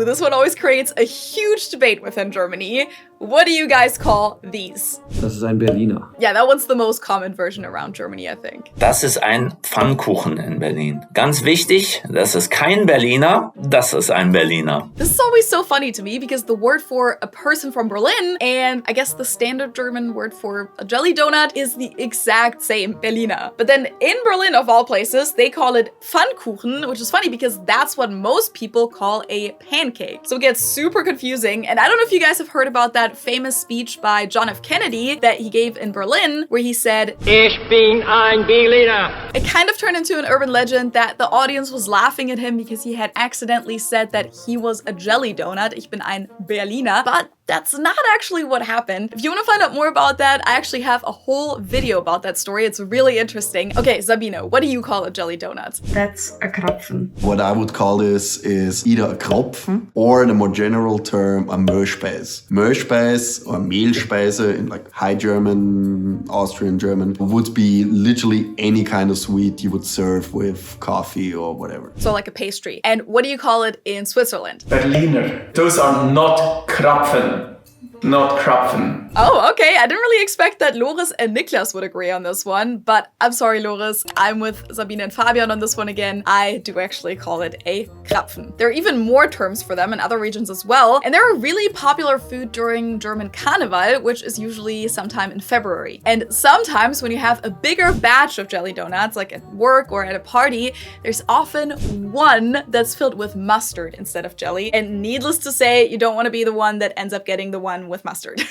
Ooh, this one always creates a huge debate within Germany. What do you guys call these? Das ist ein Berliner. Yeah, that one's the most common version around Germany, I think. Das ist ein Pfannkuchen in Berlin. Ganz wichtig, das ist kein Berliner, das ist ein Berliner. This is always so funny to me because the word for a person from Berlin and I guess the standard German word for a jelly donut is the exact same, Berliner. But then in Berlin, of all places, they call it Pfannkuchen, which is funny because that's what most people call a pancake. So it gets super confusing. And I don't know if you guys have heard about that famous speech by John F. Kennedy that he gave in Berlin, where he said, Ich bin ein Berliner. It kind of turned into an urban legend that the audience was laughing at him because he had accidentally said that he was a jelly donut. Ich bin ein Berliner. But that's not actually what happened. If you want to find out more about that, I actually have a whole video about that story. It's really interesting. Okay, Sabine, what do you call a jelly donut? That's a Krapfen. What I would call this is either a Kropfen or in a more general term, a Mehlspeise. Mehlspeise or Mehlspeise in like High German, Austrian German would be literally any kind of sweet you would serve with coffee or whatever. So like a pastry. And what do you call it in Switzerland? Berliner. Those are not Krapfen. Not Krapfen. Oh, okay. I didn't really expect that Loris and Niklas would agree on this one, but I'm sorry, Loris. I'm with Sabine and Fabian on this one again. I do actually call it a Krapfen. There are even more terms for them in other regions as well, and they're a really popular food during German Carnival, which is usually sometime in February. And sometimes when you have a bigger batch of jelly donuts, like at work or at a party, there's often one that's filled with mustard instead of jelly. And needless to say, you don't want to be the one that ends up getting the one with mustard.